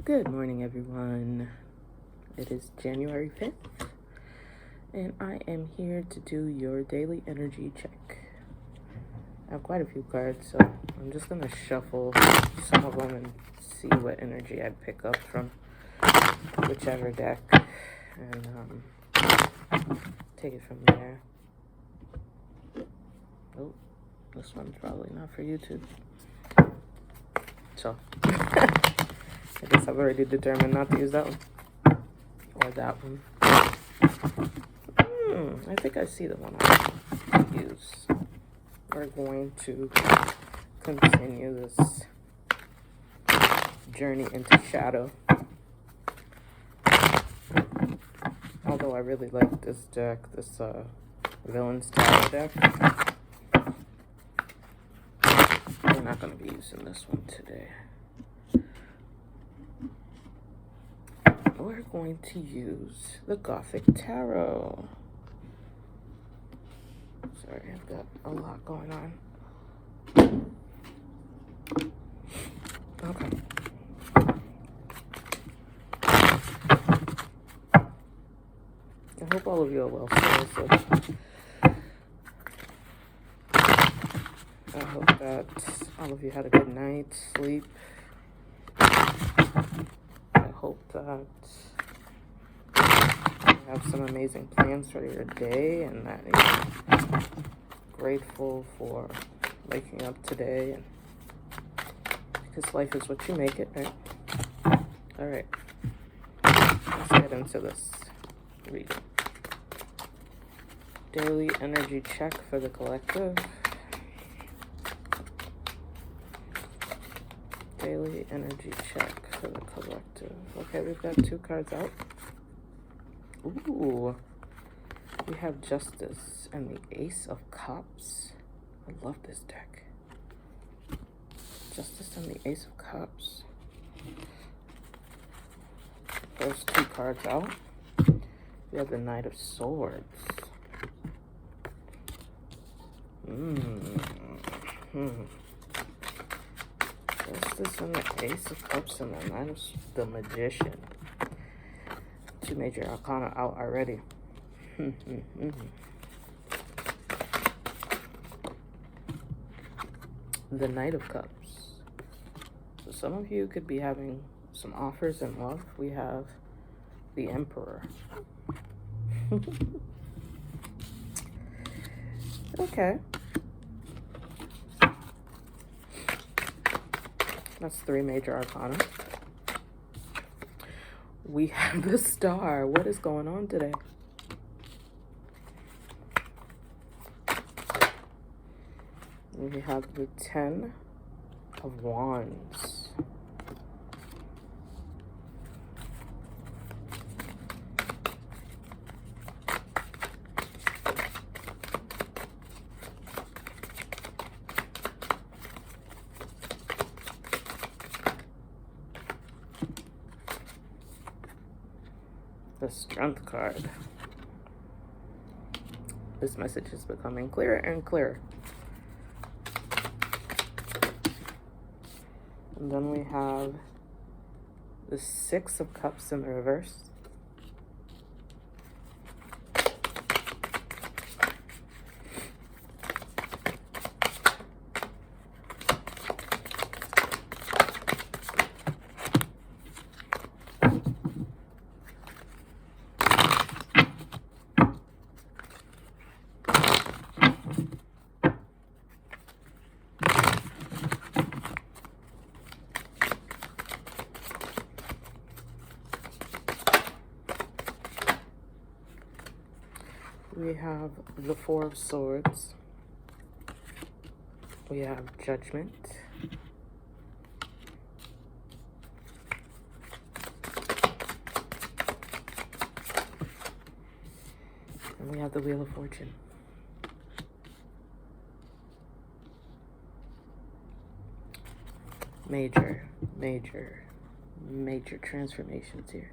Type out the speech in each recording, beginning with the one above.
Good morning, everyone. It is January 5th, and I am here to do your daily energy check. I have quite a few cards, so I'm just going to shuffle some of them and see what energy I pick up from whichever deck, and take it from there. Oh, this one's probably not for YouTube. So, I guess I've already determined not to use that one. Or that one. I think I see the one I use. We're going to continue this journey into shadow. Although I really like this deck, this Villain's Tower deck. We're not going to be using this one today. We're going to use the Gothic Tarot. Sorry, I've got a lot going on. Okay. I hope all of you are well. So I hope that all of you had a good night's sleep. I hope that you have some amazing plans for your day and that you're grateful for waking up today. And because life is what you make it, right? All right. Let's get into this reading. Daily energy check for the collective. Daily energy check for the collective. Okay, we've got two cards out. Ooh. We have Justice and the Ace of Cups. I love this deck. Justice and the Ace of Cups. First two cards out. We have the Knight of Swords. Justice and the Ace of Cups and the Knight of the Magician. Two major arcana out already. The Knight of Cups. So some of you could be having some offers in love. We have the Emperor. Okay. That's three major arcana. We have the Star. What is going on today? We have the 10 of Wands. The Strength card. This message is becoming clearer and clearer. And then we have the Six of Cups in the reverse. We have the Four of Swords. We have Judgment. And we have the Wheel of Fortune. Major transformations here.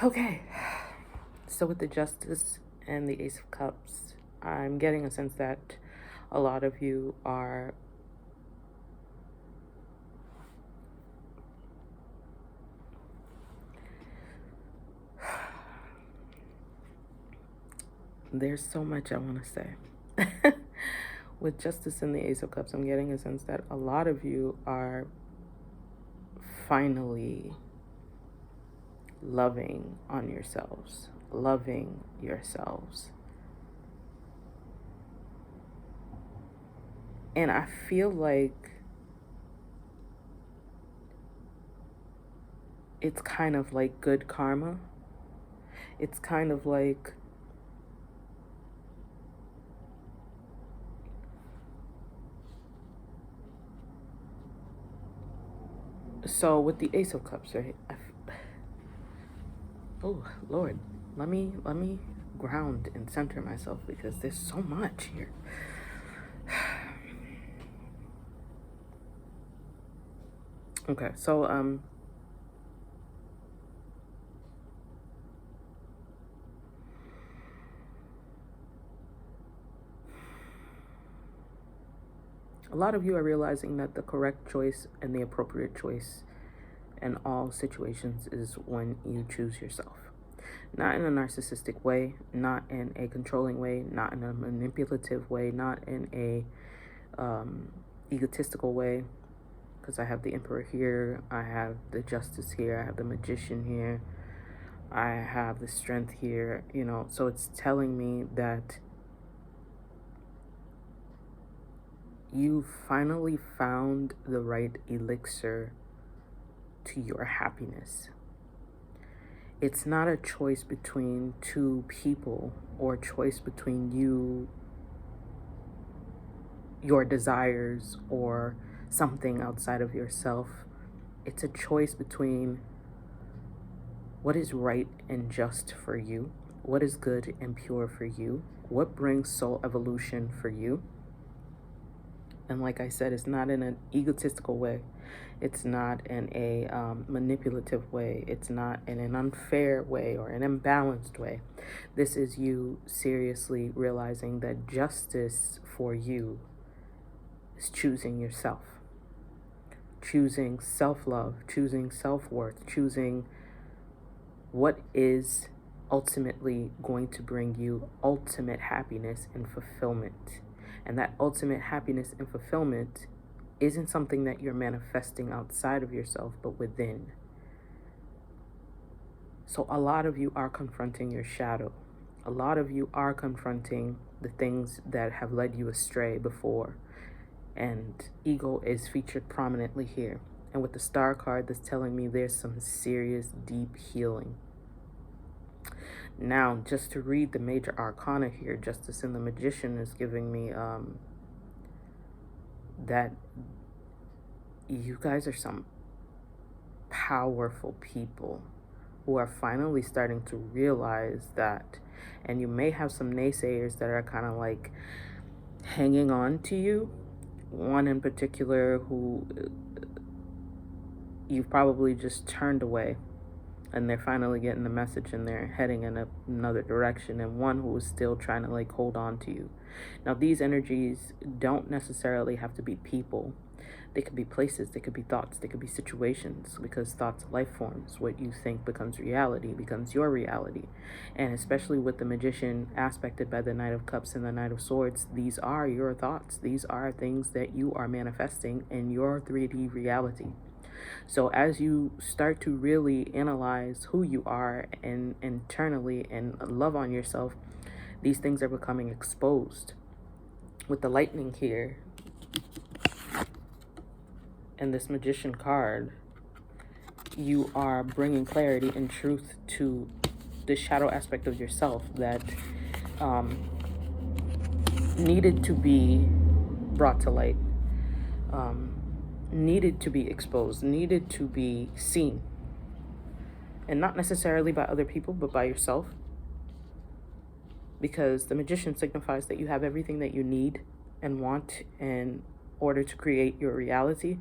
Okay. So with the Justice and the Ace of Cups, I'm getting a sense that a lot of you are there's so much I want to say. With Justice in the Ace of Cups, I'm getting a sense that a lot of you are finally loving on yourselves, loving yourselves. And I feel like it's kind of like good karma. It's kind of like so with the Ace of Cups, right? Oh Lord, let me ground and center myself because there's so much here. Okay, so a lot of you are realizing that the correct choice and the appropriate choice in all situations is when you choose yourself. Not in a narcissistic way, not in a controlling way, not in a manipulative way, not in a egotistical way, because I have the Emperor here, I have the Justice here, I have the Magician here, I have the Strength here, so it's telling me that you finally found the right elixir to your happiness. It's not a choice between two people or a choice between your desires or something outside of yourself. It's a choice between what is right and just for you, what is good and pure for you, what brings soul evolution for you. And like I said, it's not in an egotistical way. It's not in a manipulative way. It's not in an unfair way or an imbalanced way. This is you seriously realizing that justice for you is choosing yourself, choosing self-love, choosing self-worth, choosing what is ultimately going to bring you ultimate happiness and fulfillment. And that ultimate happiness and fulfillment isn't something that you're manifesting outside of yourself, but within. So a lot of you are confronting your shadow. A lot of you are confronting the things that have led you astray before. And ego is featured prominently here. And with the Star card, that's telling me there's some serious, deep healing. Now, just to read the major arcana here, Justice and the Magician is giving me that you guys are some powerful people who are finally starting to realize that. And you may have some naysayers that are kind of like hanging on to you. One in particular who you've probably just turned away, and they're finally getting the message and they're heading in another direction, and one who is still trying to like hold on to you. Now, these energies don't necessarily have to be people. They could be places, they could be thoughts, they could be situations, because thoughts are life forms. What you think becomes reality, becomes your reality. And especially with the Magician aspected by the Knight of Cups and the Knight of Swords, these are your thoughts. These are things that you are manifesting in your 3D reality. So as you start to really analyze who you are and internally and love on yourself, these things are becoming exposed. With the Lightning here and this Magician card, you are bringing clarity and truth to the shadow aspect of yourself that needed to be brought to light, needed to be exposed, needed to be seen. And not necessarily by other people, but by yourself. Because the Magician signifies that you have everything that you need and want in order to create your reality,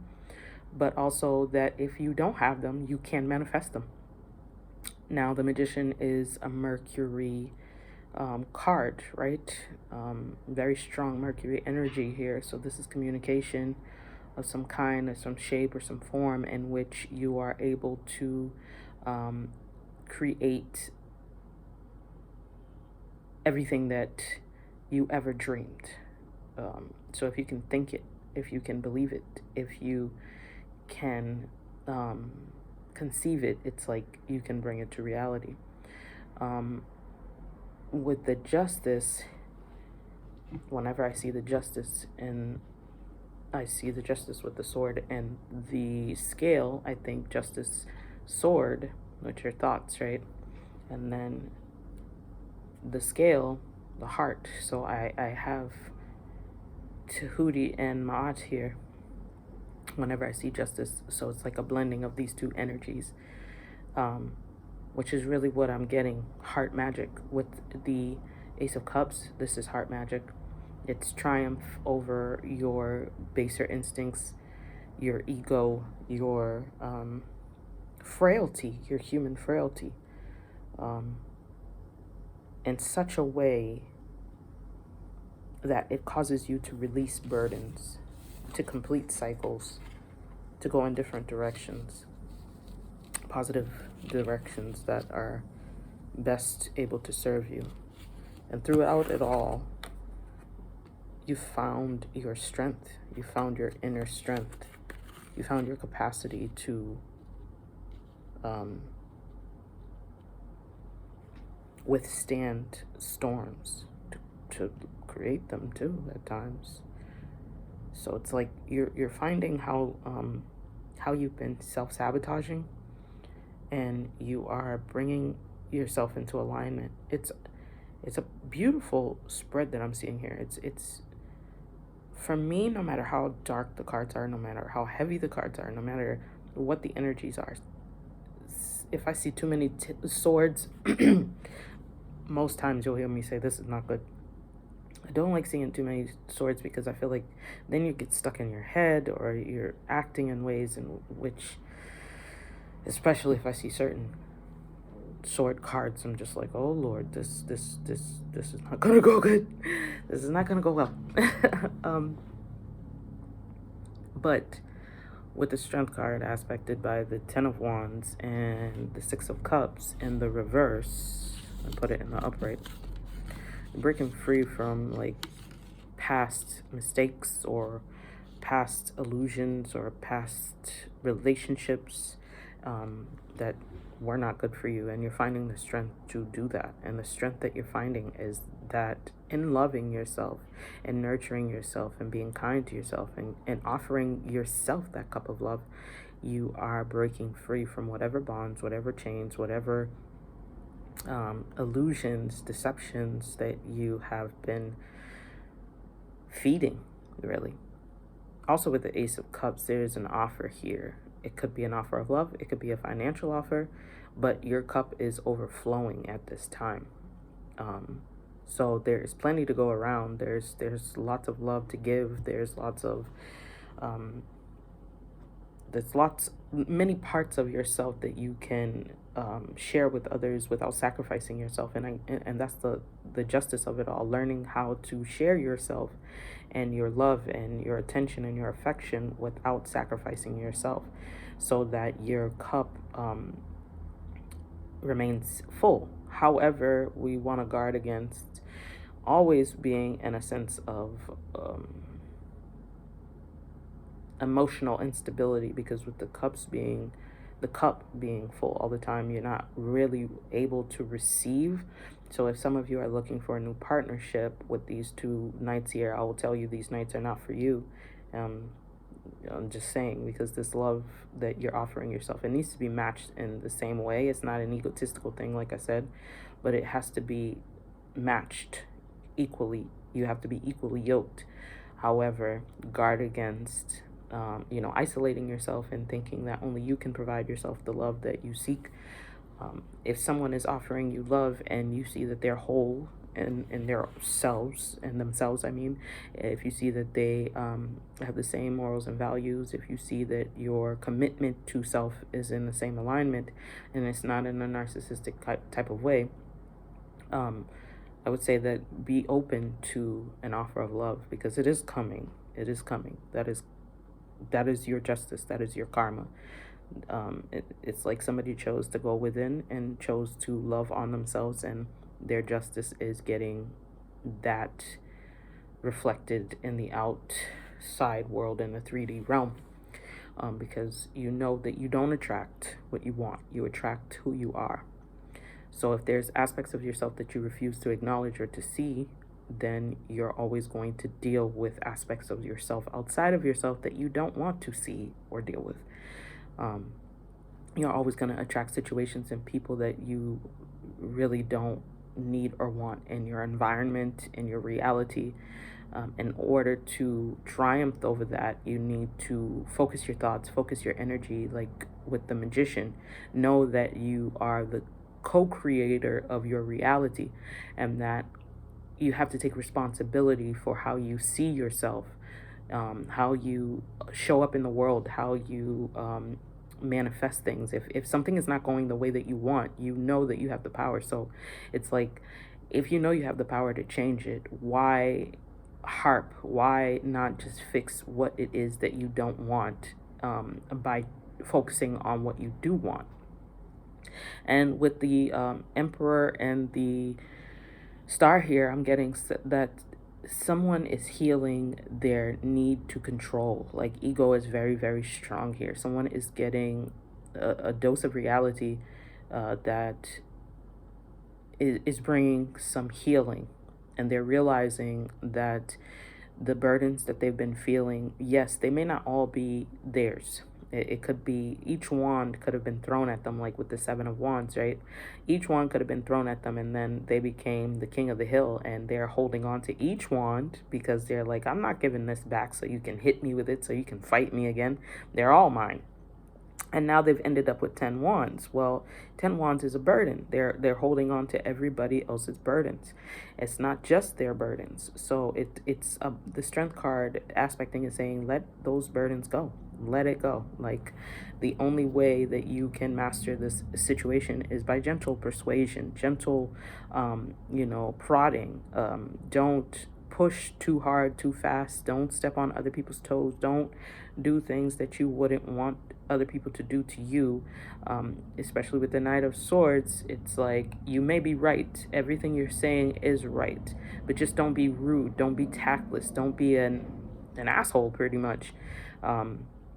but also that if you don't have them, you can manifest them. Now, the Magician is a Mercury card, right? Very strong Mercury energy here. So this is communication of some kind or some shape or some form in which you are able to create everything that you ever dreamed. So if you can think it, if you can believe it, if you can conceive it, it's like you can bring it to reality. With the justice, whenever I see the justice, and I see the justice with the sword and the scale, I think justice, sword, which are thoughts, right? And then the scale, the heart. So I have Tahuti and Ma'at here whenever I see justice. So it's like a blending of these two energies, which is really what I'm getting. Heart magic with the Ace of Cups. This is heart magic. It's triumph over your baser instincts, your ego, your frailty, your human frailty, in such a way that it causes you to release burdens, to complete cycles, to go in different directions, positive directions that are best able to serve you. And throughout it all, you found your strength. You found your inner strength. You found your capacity to withstand storms, to create them too at times. So it's like you're finding how you've been self-sabotaging, and you are bringing yourself into alignment. It's a beautiful spread that I'm seeing here. It's for me, no matter how dark the cards are, no matter how heavy the cards are, no matter what the energies are, if I see too many swords, most times you'll hear me say this is not good. I don't like seeing too many swords because I feel like then you get stuck in your head, or you're acting in ways in which, especially if I see certain sword cards, I'm just like, oh Lord, this is not gonna go good. This is not gonna go well. But with the Strength card aspected by the Ten of Wands and the Six of Cups in the reverse, I put it in the upright, breaking free from like past mistakes or past illusions or past relationships that were not good for you, and you're finding the strength to do that. And the strength that you're finding is that in loving yourself and nurturing yourself and being kind to yourself and offering yourself that cup of love, you are breaking free from whatever bonds, whatever chains, whatever illusions, deceptions that you have been feeding, really. Also with the Ace of Cups, there's an offer here. It could be an offer of love, it could be a financial offer, but your cup is overflowing at this time. So there's plenty to go around. There's lots of love to give. There's many parts of yourself that you can share with others without sacrificing yourself. And that's the justice of it all, learning how to share yourself and your love and your attention and your affection without sacrificing yourself, so that your cup remains full. However, we want to guard against always being in a sense of emotional instability, because with the cup being full all the time, you're not really able to receive. So if some of you are looking for a new partnership with these two knights here, I will tell you these knights are not for you. I'm just saying, because this love that you're offering yourself, it needs to be matched in the same way. It's not an egotistical thing, like I said, but it has to be matched equally. You have to be equally yoked. However, guard against isolating yourself and thinking that only you can provide yourself the love that you seek. If someone is offering you love and you see that they're whole in their selves, and themselves, I mean, if you see that they have the same morals and values, if you see that your commitment to self is in the same alignment, and it's not in a narcissistic type of way, I would say that be open to an offer of love, because it is coming. It is coming. That is your justice. That is your karma. It's like somebody chose to go within and chose to love on themselves and their justice is getting that reflected in the outside world, in the 3D realm. Because you know that you don't attract what you want, you attract who you are. So if there's aspects of yourself that you refuse to acknowledge or to see, then you're always going to deal with aspects of yourself outside of yourself that you don't want to see or deal with. You're always going to attract situations and people that you really don't need or want in your environment, in your reality. In order to triumph over that, you need to focus your thoughts, focus your energy, like with the magician. Know that you are the co-creator of your reality, and that you have to take responsibility for how you see yourself, how you show up in the world, how you manifest things. If something is not going the way that you want, you know that you have the power. So it's like, if you know you have the power to change it, why harp? Why not just fix what it is that you don't want, by focusing on what you do want? And with the Emperor and the Star here, I'm getting that someone is healing their need to control. Like, ego is very, very strong here. Someone is getting a dose of reality that is bringing some healing. And they're realizing that the burdens that they've been feeling, yes, they may not all be theirs. It could be, each wand could have been thrown at them, like with the 7 of Wands, right? Each wand could have been thrown at them, and then they became the king of the hill, and they're holding on to each wand because they're like, I'm not giving this back so you can hit me with it, so you can fight me again. They're all mine. And now they've ended up with 10 wands. Well, 10 wands is a burden. They're holding on to everybody else's burdens. It's not just their burdens. So it's the strength card aspecting is saying, let those burdens go. Let it go. Like, the only way that you can master this situation is by gentle persuasion, gentle, prodding. Don't push too hard, too fast. Don't step on other people's toes. Don't do things that you wouldn't want other people to do to you. Especially with the Knight of Swords, it's like, you may be right. Everything you're saying is right. But just don't be rude. Don't be tactless. Don't be an asshole, pretty much.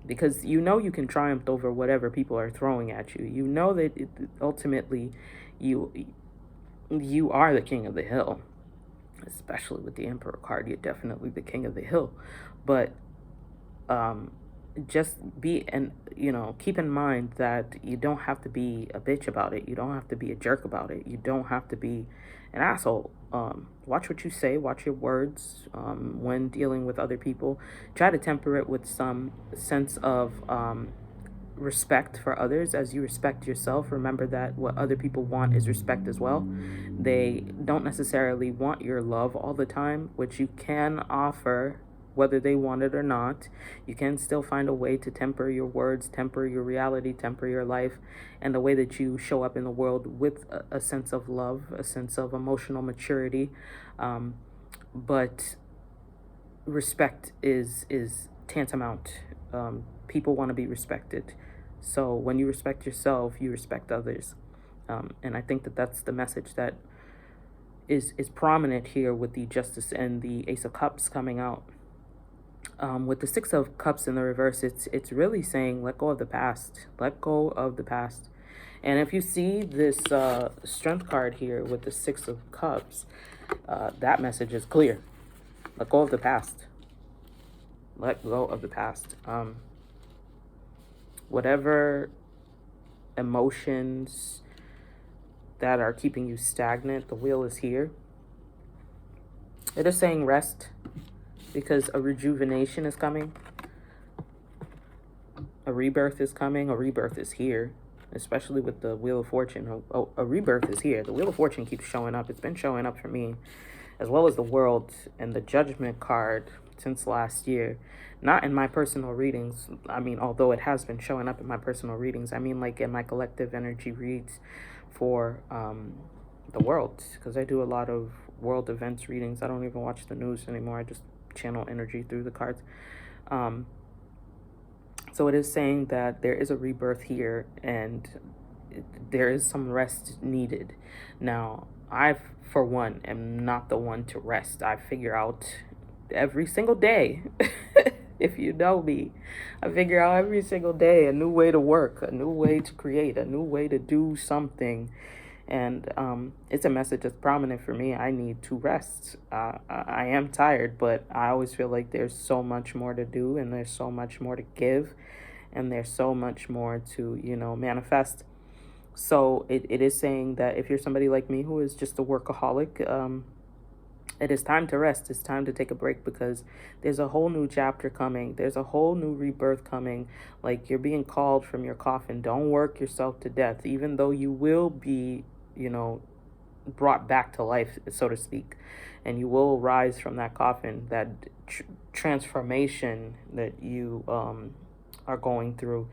Because you know you can triumph over whatever people are throwing at you. You know that ultimately you are the king of the hill. Especially with the Emperor card, you're definitely the king of the hill. But just be, and keep in mind that you don't have to be a bitch about it. You don't have to be a jerk about it. You don't have to be an asshole. Watch what you say, watch your words when dealing with other people. Try to temper it with some sense of respect for others as you respect yourself. Remember that what other people want is respect as well. They don't necessarily want your love all the time, which you can offer whether they want it or not. You can still find a way to temper your words, temper your reality, temper your life, and the way that you show up in the world with a sense of love, a sense of emotional maturity. But respect is tantamount. People want to be respected. So when you respect yourself, you respect others. And I think that that's the message that is prominent here with the Justice and the Ace of Cups coming out. With the Six of Cups in the reverse, it's really saying, let go of the past. Let go of the past. And if you see this Strength card here with the Six of Cups, that message is clear. Let go of the past. Let go of the past. Whatever emotions that are keeping you stagnant, the wheel is here. It is saying rest, because a rejuvenation is coming. A rebirth is coming. A rebirth is here, especially with the Wheel of Fortune. A rebirth is here. The Wheel of Fortune keeps showing up. It's been showing up for me, as well as the World and the Judgment card since last year. Not in my personal readings. I mean, although it has been showing up in my personal readings, I mean, like in my collective energy reads for the world, because I do a lot of world events readings. I don't even watch the news anymore. I just channel energy through the cards. So it is saying that there is a rebirth here, and there is some rest needed. Now, I, for one, am not the one to rest. I figure out every single day. If you know me, I figure out every single day a new way to work, a new way to create, a new way to do something. And it's a message that's prominent for me. I need to rest. I am tired, but I always feel like there's so much more to do, and there's so much more to give, and there's so much more to, manifest. So it is saying that if you're somebody like me who is just a workaholic, it is time to rest. It's time to take a break, because there's a whole new chapter coming. There's a whole new rebirth coming. Like, you're being called from your coffin. Don't work yourself to death, even though you will be, brought back to life, so to speak. And you will rise from that coffin, that transformation that you are going through.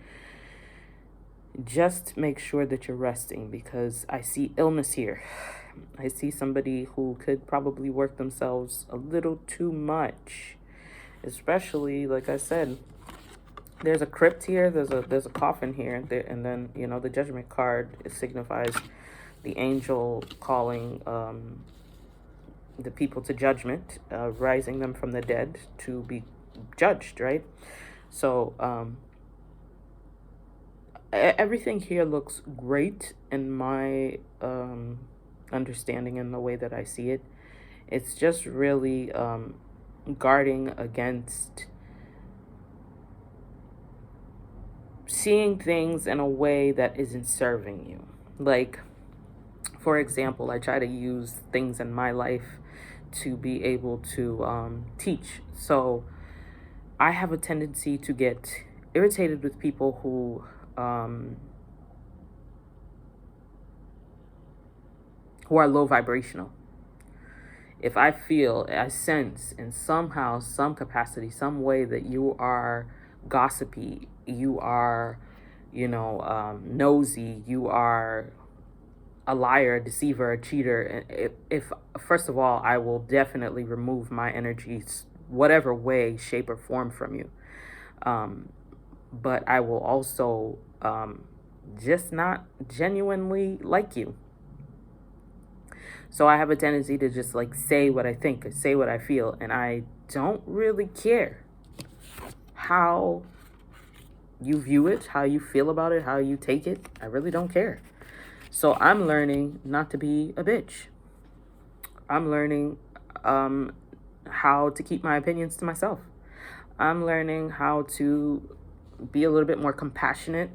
Just make sure that you're resting, because I see illness here. I see somebody who could probably work themselves a little too much, especially, like I said, there's a crypt here, there's a coffin here, and then, the judgment card, it signifies the angel calling the people to judgment, rising them from the dead to be judged, right? So everything here looks great in my understanding and the way that I see it. It's just really guarding against seeing things in a way that isn't serving you. Like, for example, I try to use things in my life to be able to teach. So I have a tendency to get irritated with people who are low vibrational. If I feel, I sense in somehow, some capacity, some way that you are gossipy, you are, nosy, you are a liar, a deceiver, a cheater, if first of all, I will definitely remove my energies, whatever way, shape, or form from you. But I will also just not genuinely like you. So I have a tendency to just say what I think, say what I feel, and I don't really care how you view it, how you feel about it, how you take it. I really don't care. So I'm learning not to be a bitch. I'm learning how to keep my opinions to myself. I'm learning how to be a little bit more compassionate,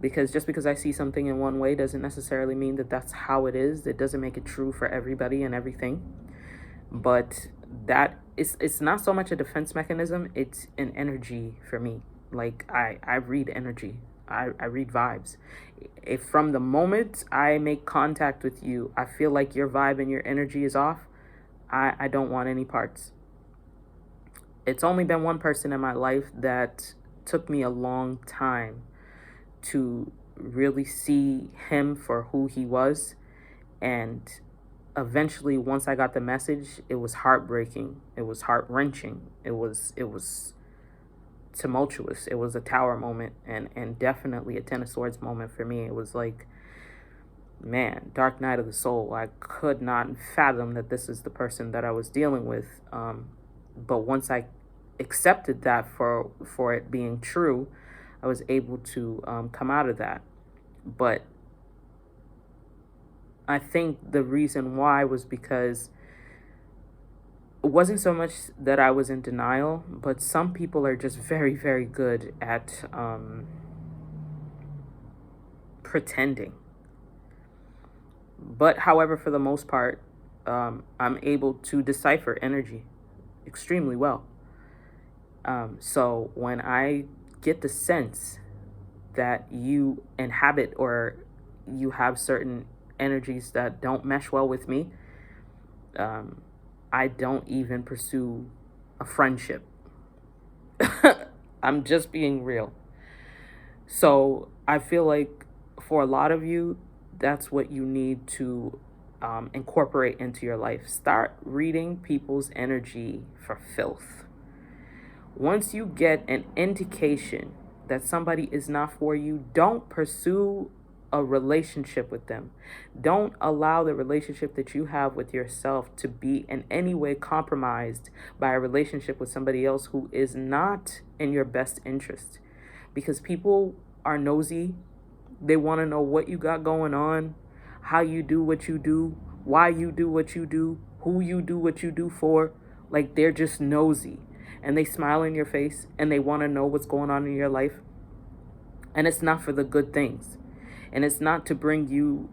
because just because I see something in one way doesn't necessarily mean that that's how it is. It doesn't make it true for everybody and everything. But it's not so much a defense mechanism, it's an energy for me. Like, I read energy. I read vibes. If from the moment I make contact with you, I feel like your vibe and your energy is off, I don't want any parts. It's only been one person in my life that took me a long time to really see him for who he was. And eventually, once I got the message, it was heartbreaking. It was heart-wrenching. It was tumultuous. It was a tower moment, and definitely a Ten of Swords moment for me. It was like, man, dark night of the soul. I could not fathom that this is the person that I was dealing with. But once I accepted that for it being true, I was able to come out of that. But I think the reason why was because it wasn't so much that I was in denial, but some people are just very, very good at pretending. But however, for the most part, I'm able to decipher energy extremely well. So when I get the sense that you inhabit or you have certain energies that don't mesh well with me, I don't even pursue a friendship. I'm just being real. So I feel like for a lot of you, that's what you need to incorporate into your life. Start reading people's energy for filth. Once you get an indication that somebody is not for you, don't pursue a relationship with them. Don't allow the relationship that you have with yourself to be in any way compromised by a relationship with somebody else who is not in your best interest. Because people are nosy. They want to know what you got going on, how you do what you do, why you do what you do, who you do what you do for. Like, they're just nosy. And they smile in your face and they want to know what's going on in your life. And it's not for the good things. And it's not to bring you,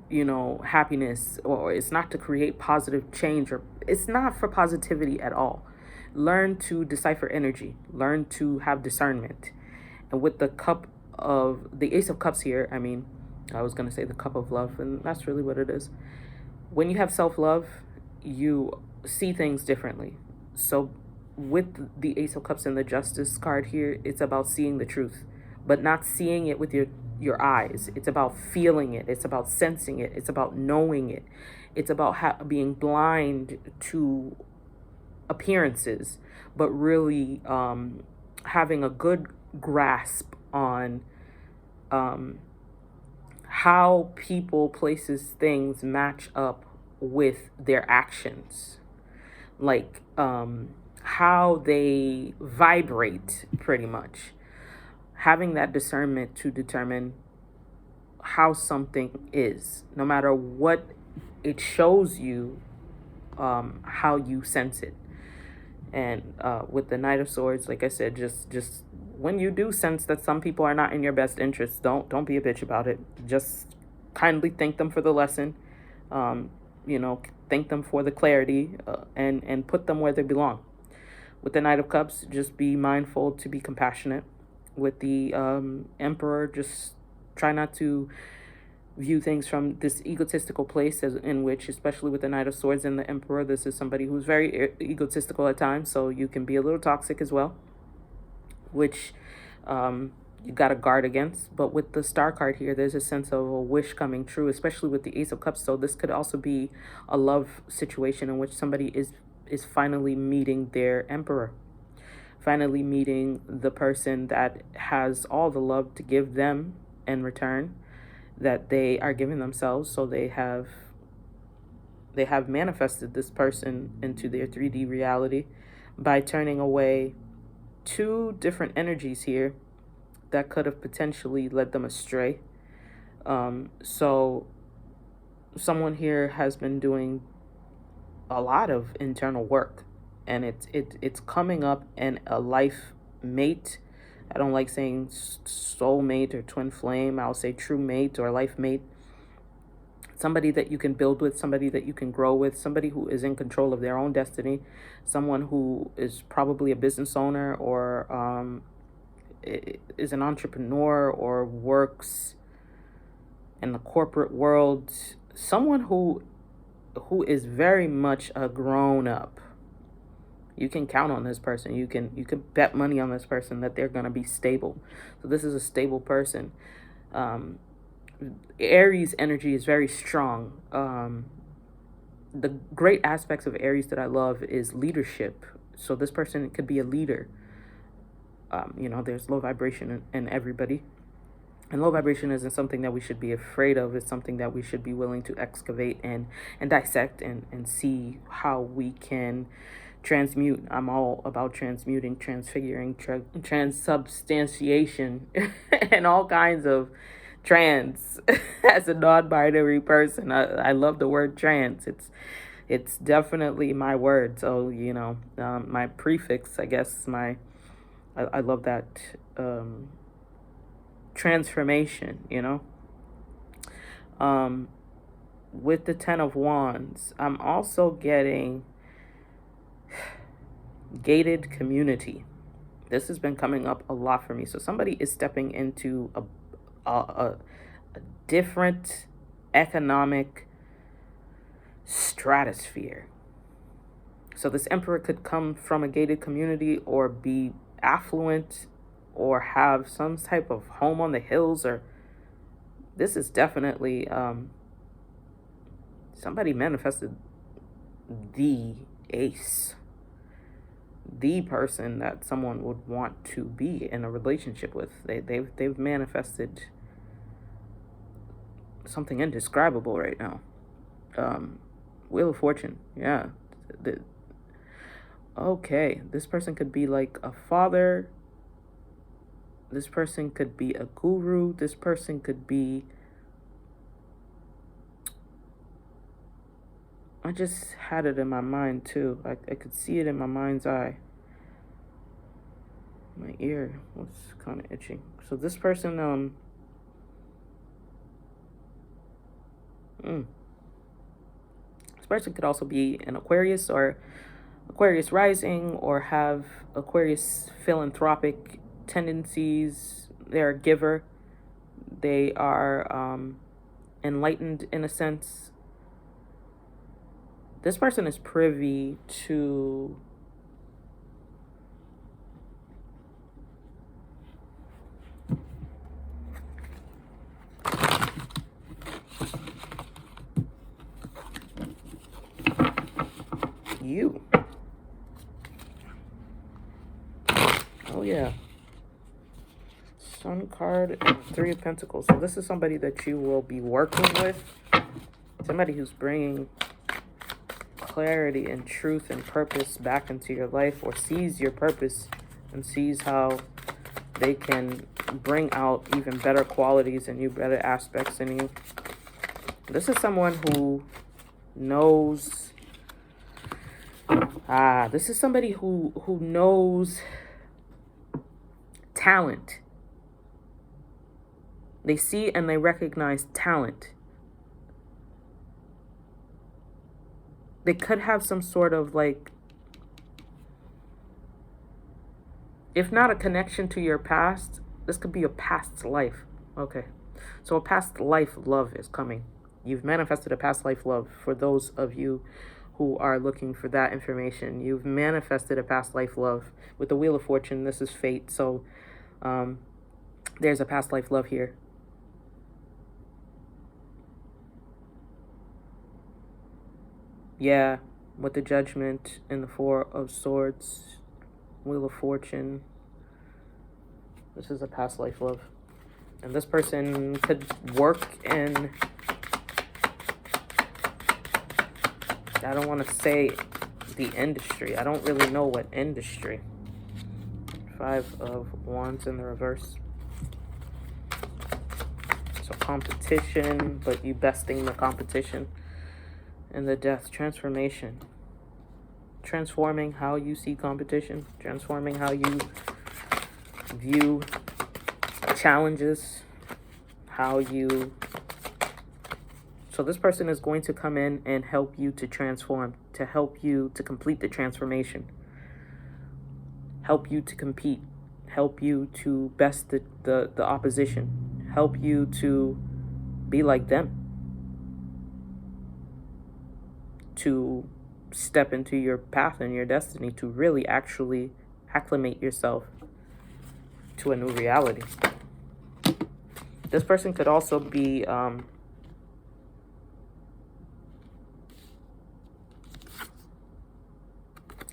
happiness, or it's not to create positive change, or it's not for positivity at all. Learn to decipher energy. Learn to have discernment. And with the Ace of Cups here, I was going to say the cup of love, and that's really what it is. When you have self-love, you see things differently. So with the Ace of Cups and the Justice card here, it's about seeing the truth, but not seeing it with your eyes. It's about feeling it. It's about sensing it. It's about knowing it. It's about being blind to appearances, but really having a good grasp on how people, places, things match up with their actions. Like how they vibrate, pretty much. Having that discernment to determine how something is, no matter what it shows you, how you sense it. And with the Knight of Swords, like I said, just when you do sense that some people are not in your best interest, don't be a bitch about it. Just kindly thank them for the lesson. Thank them for the clarity, and put them where they belong. With the Knight of Cups, just be mindful to be compassionate. With the Emperor, just try not to view things from this egotistical place, in which, especially with the Knight of Swords and the Emperor, this is somebody who's very egotistical at times, so you can be a little toxic as well, which you got to guard against. But with the Star card here, there's a sense of a wish coming true, especially with the Ace of Cups. So this could also be a love situation in which somebody is finally meeting their Emperor, finally meeting the person that has all the love to give them in return that they are giving themselves. So they have manifested this person into their 3D reality by turning away two different energies here that could have potentially led them astray. So someone here has been doing a lot of internal work, and it's coming up in a life mate. I don't like saying soulmate or twin flame. I'll say true mate or life mate. Somebody that you can build with, somebody that you can grow with, somebody who is in control of their own destiny, someone who is probably a business owner, or is an entrepreneur, or works in the corporate world, someone who is very much a grown up. You can count on this person. You can bet money on this person that they're going to be stable. So this is a stable person. Aries energy is very strong. The great aspects of Aries that I love is leadership. So this person could be a leader. There's low vibration in everybody. And low vibration isn't something that we should be afraid of. It's something that we should be willing to excavate and dissect and see how we can transmute. I'm all about transmuting, transfiguring, transubstantiation, and all kinds of trans. As a non-binary person, I love the word trans. It's definitely my word. So my prefix, I guess. I love that transformation. With the Ten of Wands, I'm also getting gated community. This has been coming up a lot for me. So somebody is stepping into a different economic stratosphere. So this Emperor could come from a gated community, or be affluent, or have some type of home on the hills, or this is definitely somebody manifested the ace, the person that someone would want to be in a relationship with. They've manifested something indescribable right now. Wheel of Fortune. Yeah. Okay. This person could be like a father. This person could be a guru. This person could be... I just had it in my mind too. I could see it in my mind's eye. My ear was kind of itching. So this person, this person could also be an Aquarius or Aquarius rising, or have Aquarius philanthropic tendencies. They're a giver. They are enlightened in a sense. This person is privy to you. Oh yeah. Sun card and Three of Pentacles. So this is somebody that you will be working with. Somebody who's bringing clarity and truth and purpose back into your life, or sees your purpose and sees how they can bring out even better qualities in you, better aspects in you. This is someone who knows... this is somebody who knows talent. They see and they recognize talent. They could have some sort of like, if not a connection to your past, this could be a past life. Okay. So a past life love is coming. You've manifested a past life love. For those of you who are looking for that information, you've manifested a past life love. With the Wheel of Fortune, this is fate. So there's a past life love here. Yeah, with the Judgment and the Four of Swords, Wheel of Fortune. This is a past life love. And this person could work in... I don't want to say the industry. I don't really know what industry. Five of Wands in the reverse. So competition, but you besting the competition. And the Death, transformation. Transforming how you see competition. Transforming how you view challenges. How you... So this person is going to come in and help you to transform. To help you to complete the transformation. Help you to compete. Help you to best the opposition. Help you to be like them. To step into your path and your destiny, to really actually acclimate yourself to a new reality. This person could also be I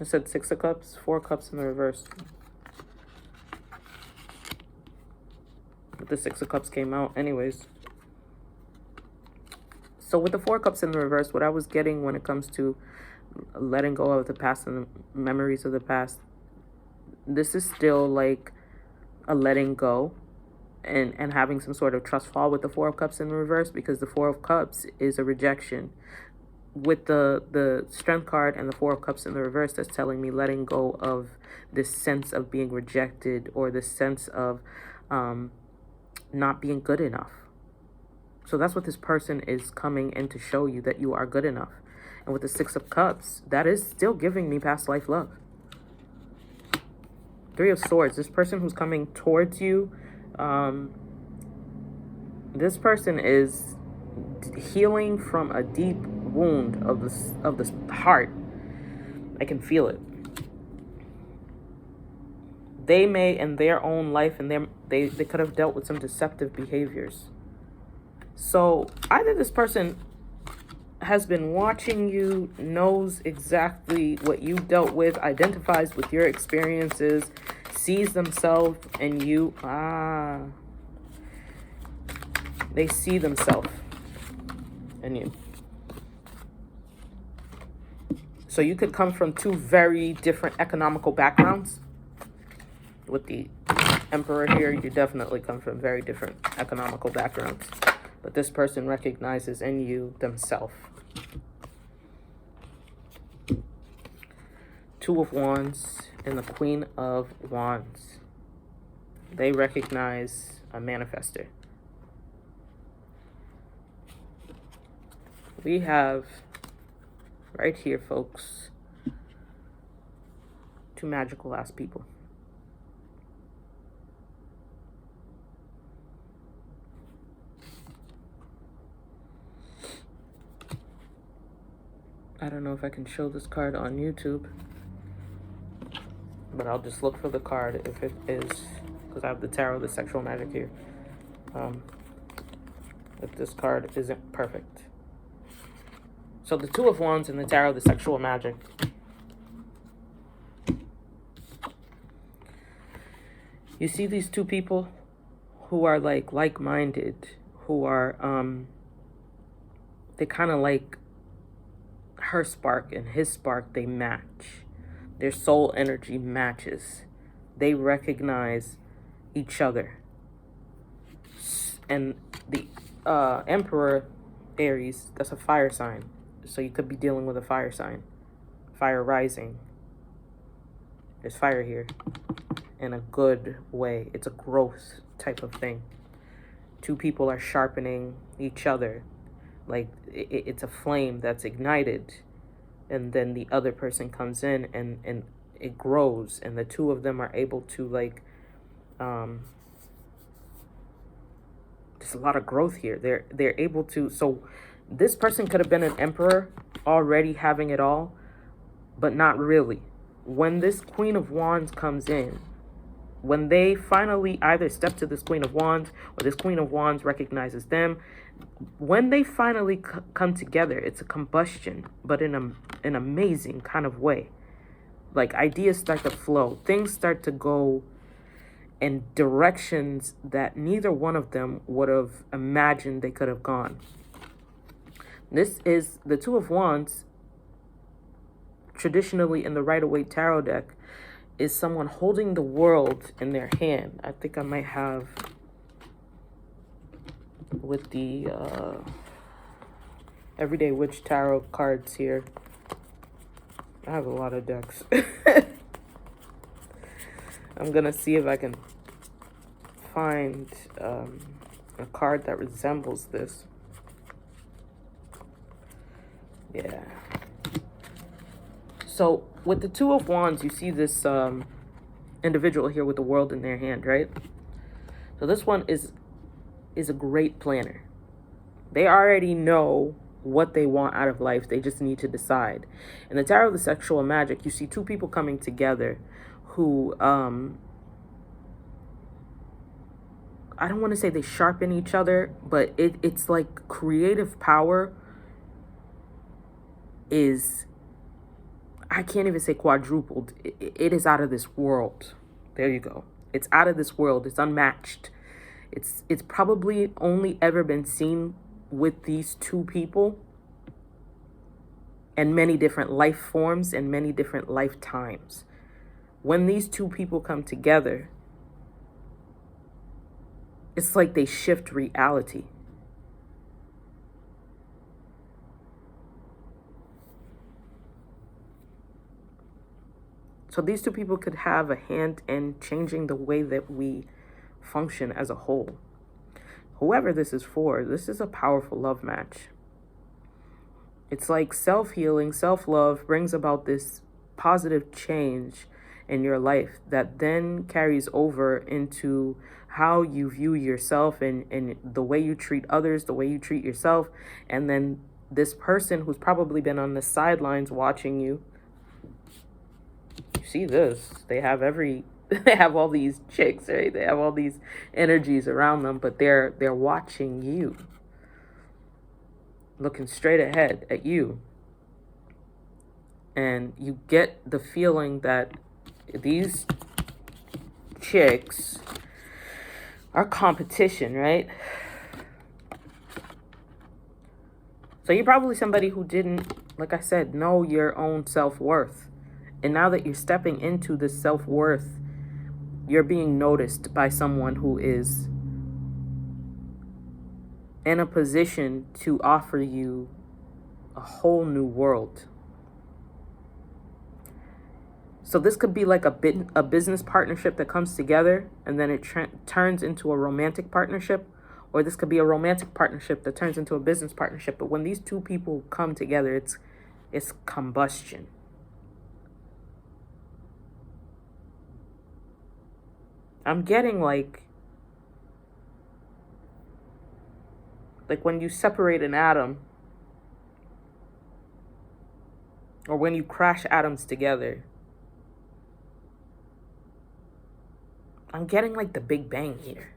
said Six of Cups, Four Cups in the reverse. But the Six of Cups came out anyways. So with the Four Cups in the reverse, what I was getting when it comes to letting go of the past and the memories of the past, this is still like a letting go and having some sort of trust fall with the Four of Cups in the reverse, because the Four of Cups is a rejection. With the Strength card and the Four of Cups in the reverse, that's telling me letting go of this sense of being rejected, or this sense of not being good enough. So that's what this person is coming in to show you, that you are good enough. And with the Six of Cups, that is still giving me past life love. Three of Swords, this person who's coming towards you, this person is healing from a deep wound of the heart. I can feel it. They may, in their own life, and they could have dealt with some deceptive behaviors. So either this person has been watching you, knows exactly what you dealt with, identifies with your experiences, sees themselves in you. They see themselves. and you. So you could come from two very different economical backgrounds. With the Emperor here, you definitely come from very different economical backgrounds. But this person recognizes in you themselves. Two of Wands and the Queen of Wands. They recognize a manifester. We have right here, folks, two magical ass people. I don't know if I can show this card on YouTube, but I'll just look for the card if it is, because I have the Tarot, the Sexual Magic here. If this card isn't perfect. So the Two of Wands and the Tarot, the Sexual Magic. You see these two people who are like-minded, who are, they kind of like her spark and his spark, they match. Their soul energy matches. They recognize each other. And the Emperor, Aries, that's a fire sign. So you could be dealing with a fire sign. Fire rising. There's fire here. In a good way. It's a growth type of thing. Two people are sharpening each other. Like it's a flame that's ignited. And then the other person comes in and it grows. And the two of them are able to like... there's a lot of growth here. They're able to... So this person could have been an emperor already having it all, but not really. When this Queen of Wands comes in, when they finally either step to this Queen of Wands or this Queen of Wands recognizes them, when they finally come together, it's a combustion, but in an amazing kind of way. Like ideas start to flow. Things start to go in directions that neither one of them would have imagined they could have gone. This is the Two of Wands, traditionally in the Rider-Waite Tarot deck, is someone holding the world in their hand. I think I might have with the Everyday Witch Tarot cards here. I have a lot of decks. I'm gonna see if I can find a card that resembles this. Yeah. So with the Two of Wands, you see this individual here with the world in their hand, right? So this one is a great planner. They already know what they want out of life. They just need to decide. In the Tarot of the Sexual Magic, you see two people coming together who, I don't want to say they sharpen each other, but it's like creative power is, I can't even say quadrupled. It is out of this world. There you go. It's out of this world. It's unmatched. It's probably only ever been seen with these two people and many different life forms and many different lifetimes. When these two people come together, it's like they shift reality. So these two people could have a hand in changing the way that we function as a whole. Whoever this is for, this is a powerful love match. It's like self-healing, self-love brings about this positive change in your life that then carries over into how you view yourself and the way you treat others, the way you treat yourself. And then this person who's probably been on the sidelines watching you, you see this, they have they have all these chicks, right? They have all these energies around them, but they're watching you, looking straight ahead at you. And you get the feeling that these chicks are competition, right? So you're probably somebody who didn't, like I said, know your own self-worth. And now that you're stepping into this self-worth, you're being noticed by someone who is in a position to offer you a whole new world. So this could be like a business partnership that comes together and then it turns into a romantic partnership, or this could be a romantic partnership that turns into a business partnership. But when these two people come together, it's combustion. I'm getting like when you separate an atom, or when you crash atoms together, I'm getting like the Big Bang here.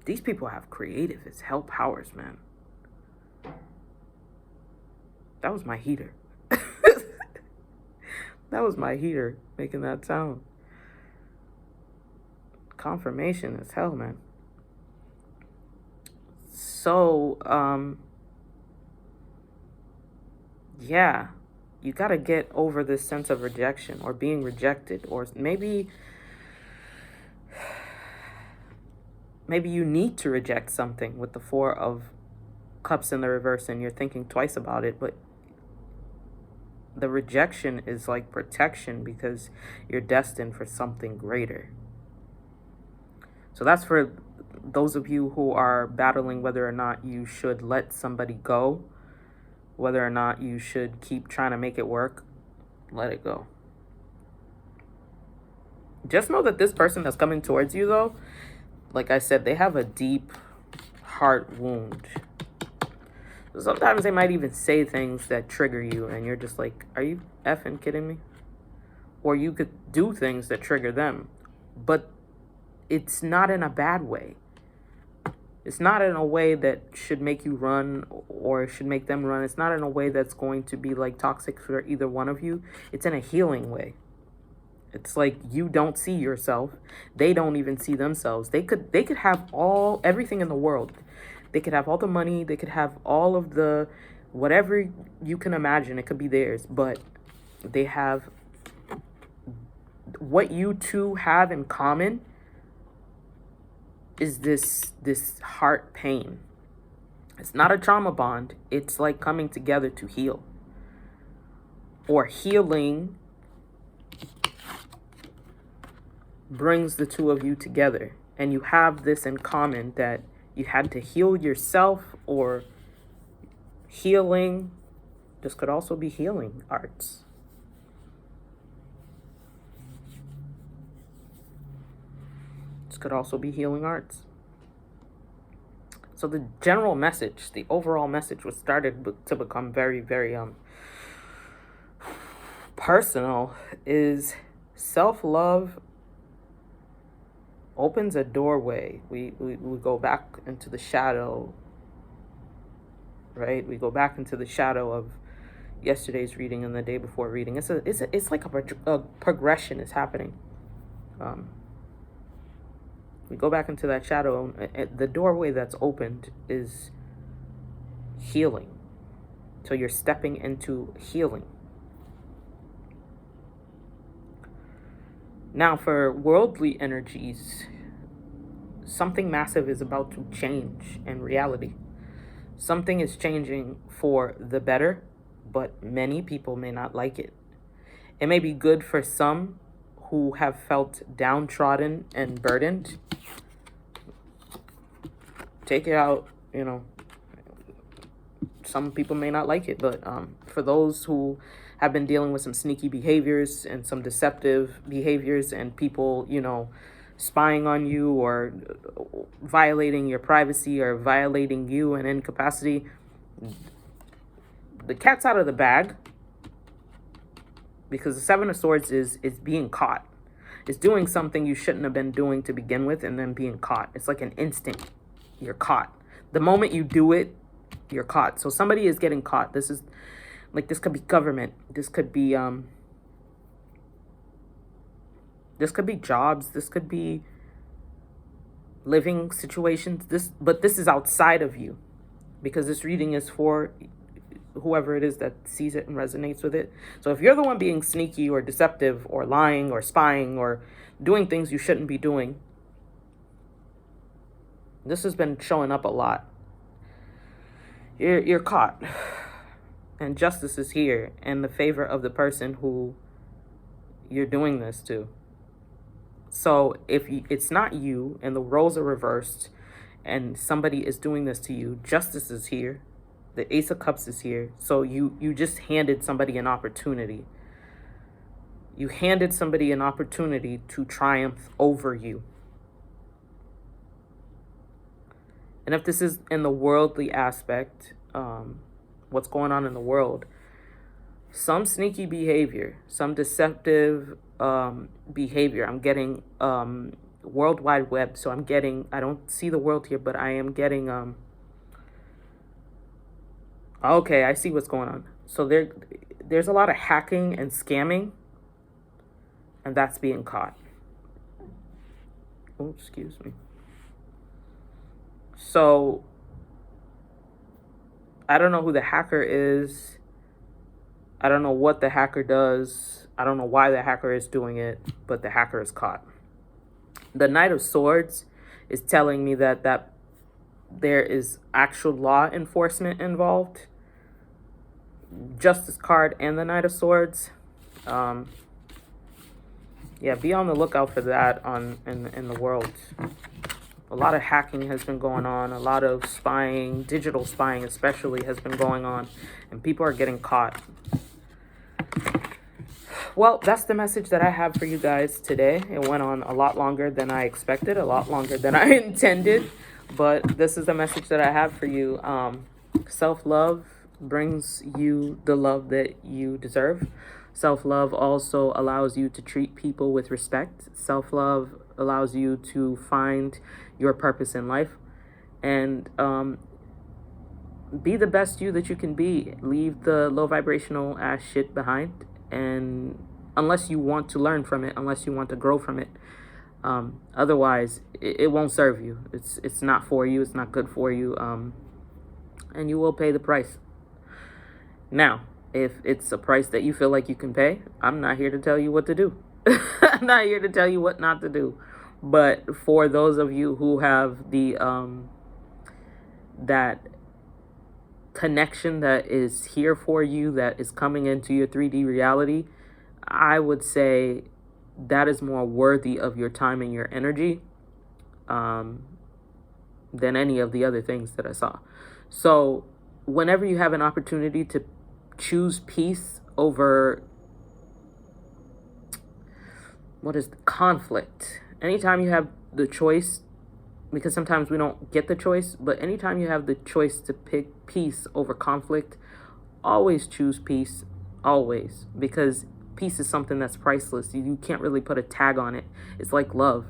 These people have creative as hell powers, man. That was my heater. That was my heater making that sound. Confirmation as hell, man. So, yeah, you got to get over this sense of rejection or being rejected, or maybe you need to reject something with the Four of Cups in the reverse and you're thinking twice about it, but the rejection is like protection because you're destined for something greater. So that's for those of you who are battling whether or not you should let somebody go, whether or not you should keep trying to make it work. Let it go. Just know that this person that's coming towards you, though, like I said, they have a deep heart wound. Sometimes they might even say things that trigger you and you're just like, are you effing kidding me? Or you could do things that trigger them, but it's not in a bad way. It's not in a way that should make you run or should make them run. It's not in a way that's going to be like toxic for either one of you. It's in a healing way. It's like you don't see yourself. They don't even see themselves. They could have everything in the world. They could have all the money. They could have all of the whatever you can imagine. It could be theirs. But they have what you two have in common is this heart pain. It's not a trauma bond. It's like coming together to heal. Or healing brings the two of you together. And you have this in common, that you had to heal yourself, or healing. This could also be healing arts. This could also be healing arts. So the general message, the overall message, was started to become very, very personal, is self-love opens a doorway. We go back into the shadow, right? We go back into the shadow of yesterday's reading and the day before reading. It's like a progression is happening. We go back into that shadow. The doorway that's opened is healing. So you're stepping into healing. Now, for worldly energies, something massive is about to change in reality. Something is changing for the better, but many people may not like it. It may be good for some who have felt downtrodden and burdened. Take it out, some people may not like it, but for those who have been dealing with some sneaky behaviors and some deceptive behaviors and people, spying on you or violating your privacy or violating you in any capacity, the cat's out of the bag, because the Seven of Swords is being caught. It's doing something you shouldn't have been doing to begin with and then being caught. It's like an instinct. You're caught. The moment you do it, you're caught. So somebody is getting caught. This could be government. This could be jobs. This could be living situations. But this is outside of you, because this reading is for whoever it is that sees it and resonates with it. So if you're the one being sneaky or deceptive or lying or spying or doing things you shouldn't be doing, this has been showing up a lot. You're caught, and justice is here in the favor of the person who you're doing this to. So if it's not you and the roles are reversed and somebody is doing this to you, justice is here. The Ace of Cups is here. So you just handed somebody an opportunity. You handed somebody an opportunity to triumph over you. And if this is in the worldly aspect, what's going on in the world, some sneaky behavior, some deceptive behavior. I'm getting World Wide Web. So I'm getting, I don't see the world here, but I am getting, okay, I see what's going on. So there's a lot of hacking and scamming, and that's being caught. Oh, excuse me. So I don't know who the hacker is. I don't know what the hacker does. I don't know why the hacker is doing it, but the hacker is caught. The Knight of Swords is telling me that there is actual law enforcement involved. Justice card and the Knight of Swords. Yeah, be on the lookout for that in the world. A lot of hacking has been going on. A lot of spying, digital spying especially, has been going on. And people are getting caught. Well, that's the message that I have for you guys today. It went on a lot longer than I expected. A lot longer than I intended. But this is the message that I have for you. Self-love brings you the love that you deserve. Self-love also allows you to treat people with respect. Self-love allows you to find your purpose in life, and be the best you that you can be. Leave the low vibrational ass shit behind, and unless you want to learn from it, unless you want to grow from it, otherwise it won't serve you. It's not for you. It's not good for you, and you will pay the price. Now, if it's a price that you feel like you can pay, I'm not here to tell you what to do. I'm not here to tell you what not to do. But for those of you who have the that connection that is here for you, that is coming into your 3D reality, I would say that is more worthy of your time and your energy than any of the other things that I saw. So whenever you have an opportunity to choose peace over conflict, anytime you have the choice, because sometimes we don't get the choice, but anytime you have the choice to pick peace over conflict, always choose peace, always, because peace is something that's priceless. You can't really put a tag on it. It's like love.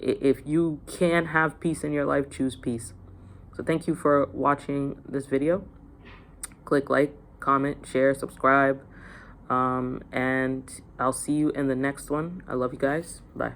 If you can have peace in your life, choose peace. So thank you for watching this video. Click like, comment, share, subscribe, and I'll see you in the next one. I love you guys. Bye.